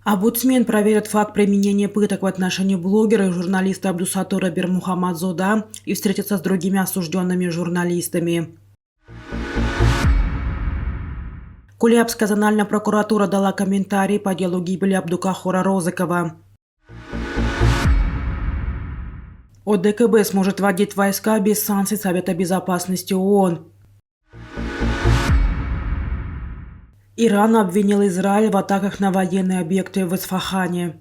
Омбудсмен проверит факт применения пыток в отношении блогера и журналиста Абдусатора Бермухамадзода и встретится с другими осужденными журналистами. Кулебская зональная прокуратура дала комментарий по делу гибели Абдукахора Розыкова. ОДКБ сможет вводить войска без санкций Совета Безопасности ООН. Иран обвинил Израиль в атаках на военные объекты в Исфахане.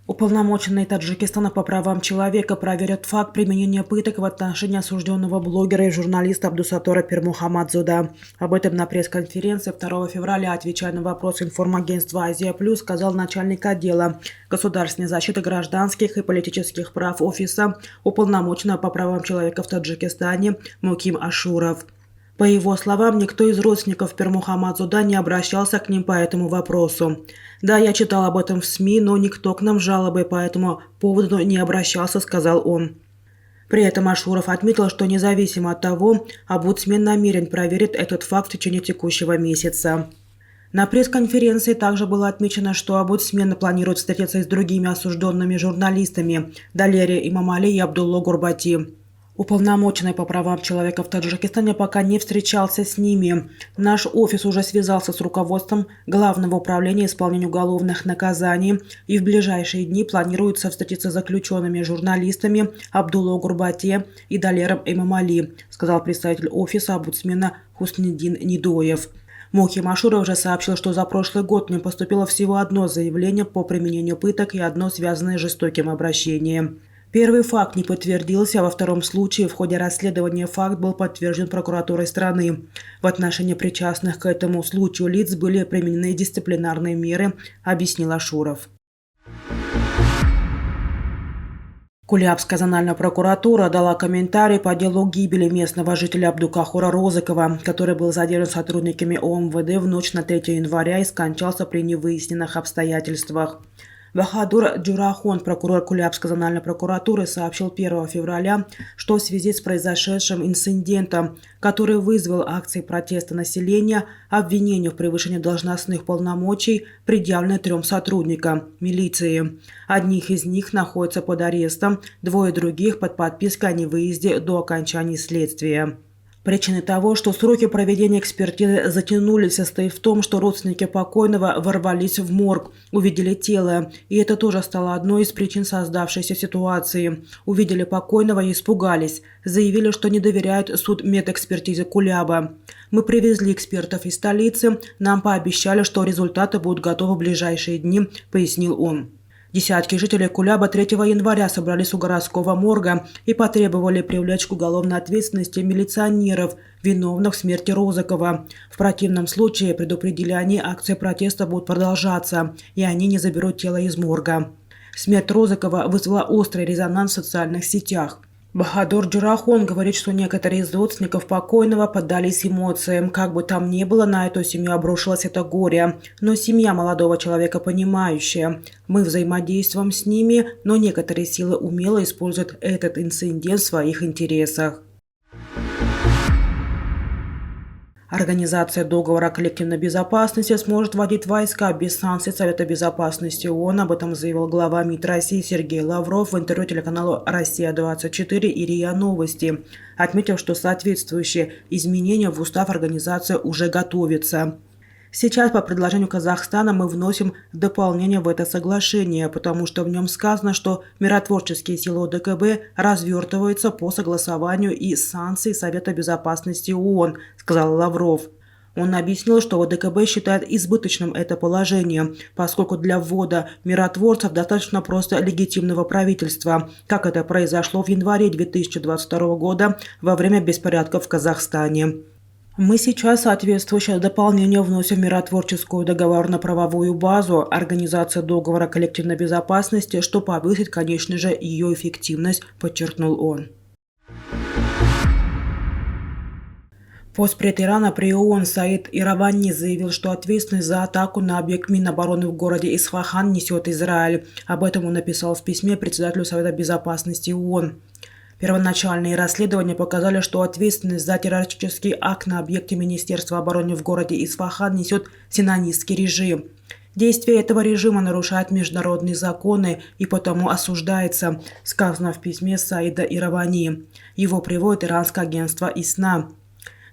Уполномоченные Таджикистана по правам человека проверят факт применения пыток в отношении осужденного блогера и журналиста Абдусатора Бермухамадзода. Об этом на пресс-конференции 2 февраля, отвечая на вопрос информагентства «Азия Плюс», сказал начальник отдела государственной защиты гражданских и политических прав офиса уполномоченного по правам человека в Таджикистане Муким Ашуров. По его словам, никто из родственников Бермухамадзода не обращался к ним по этому вопросу. «Да, я читал об этом в СМИ, но никто к нам с жалобой по этому поводу не обращался», — сказал он. При этом Ашуров отметил, что независимо от того, омбудсмен намерен проверить этот факт в течение текущего месяца. На пресс-конференции также было отмечено, что омбудсмен планирует встретиться и с другими осужденными журналистами Далери Имамали и Абдулло Гурбати. Уполномоченный по правам человека в Таджикистане пока не встречался с ними. Наш офис уже связался с руководством Главного управления исполнения уголовных наказаний и в ближайшие дни планируется встретиться с заключенными журналистами Абдулло Гурбати и Далером Имамали, сказал представитель офиса омбудсмена Хусниддин Нидоев. Мухим Ашуров уже сообщил, что за прошлый год в нем поступило всего одно заявление по применению пыток и одно связанное с жестоким обращением. Первый факт не подтвердился, а во втором случае в ходе расследования факт был подтвержден прокуратурой страны. В отношении причастных к этому случаю лиц были применены дисциплинарные меры, объяснил Ашуров. Кулебская зональная прокуратура дала комментарий по делу гибели местного жителя Абдукахора Розыкова, который был задержан сотрудниками ОМВД в ночь на 3 января и скончался при невыясненных обстоятельствах. Бахадур Джурахон, прокурор Кулебской зональной прокуратуры, сообщил 1 февраля, что в связи с произошедшим инцидентом, который вызвал акции протеста населения, обвинению в превышении должностных полномочий предъявлено 3 сотрудникам милиции. Одних из них находятся под арестом, 2 других под подпиской о невыезде до окончания следствия. Причиной того, что сроки проведения экспертизы затянулись, состоит в том, что родственники покойного ворвались в морг, увидели тело, и это тоже стало одной из причин создавшейся ситуации. Увидели покойного и испугались, заявили, что не доверяют судмедэкспертизе Кулеба. Мы привезли экспертов из столицы, нам пообещали, что результаты будут готовы в ближайшие дни, пояснил он. Десятки жителей Кулеба 3 января собрались у городского морга и потребовали привлечь к уголовной ответственности милиционеров, виновных в смерти Розыкова. В противном случае, предупредили они, акции протеста будут продолжаться, и они не заберут тело из морга. Смерть Розыкова вызвала острый резонанс в социальных сетях. Бахадур Джурахон говорит, что некоторые из родственников покойного поддались эмоциям. Как бы там ни было, на эту семью обрушилось это горе. Но семья молодого человека понимающая. Мы взаимодействуем с ними, но некоторые силы умело используют этот инцидент в своих интересах. Организация договора о коллективной безопасности сможет вводить войска без санкций Совета Безопасности ООН. Об этом заявил глава МИД России Сергей Лавров в интервью телеканалу «Россия-24» и РИА Новости, отметив, что соответствующие изменения в устав организации уже готовятся. Сейчас по предложению Казахстана мы вносим дополнение в это соглашение, потому что в нем сказано, что миротворческие силы ОДКБ развертываются по согласованию и санкций Совета Безопасности ООН, сказал Лавров. Он объяснил, что ОДКБ считает избыточным это положение, поскольку для ввода миротворцев достаточно просто легитимного правительства, как это произошло в январе 2022 года во время беспорядков в Казахстане. Мы сейчас соответствующее дополнение вносим в миротворческую договорно-правовую базу Организации договора коллективной безопасности, что повысит, конечно же, ее эффективность, подчеркнул он. Постпред Ирана при ООН Саид Иравани заявил, что ответственность за атаку на объект Минобороны в городе Исфахан несет Израиль. Об этом он написал в письме председателю Совета Безопасности ООН. Первоначальные расследования показали, что ответственность за террористический акт на объекте Министерства обороны в городе Исфахан несет сионистский режим. Действие этого режима нарушает международные законы и потому осуждается, сказано в письме Саида Иравани. Его приводит иранское агентство ИСНА.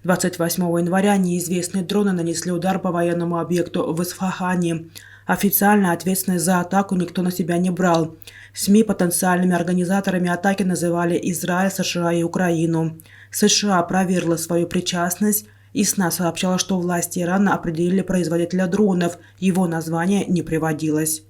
28 января неизвестные дроны нанесли удар по военному объекту в Исфахане. Официально ответственность за атаку никто на себя не брал. СМИ потенциальными организаторами атаки называли Израиль, США и Украину. США проверила свою причастность. ИСНА сообщала, что власти Ирана определили производителя дронов. Его название не приводилось.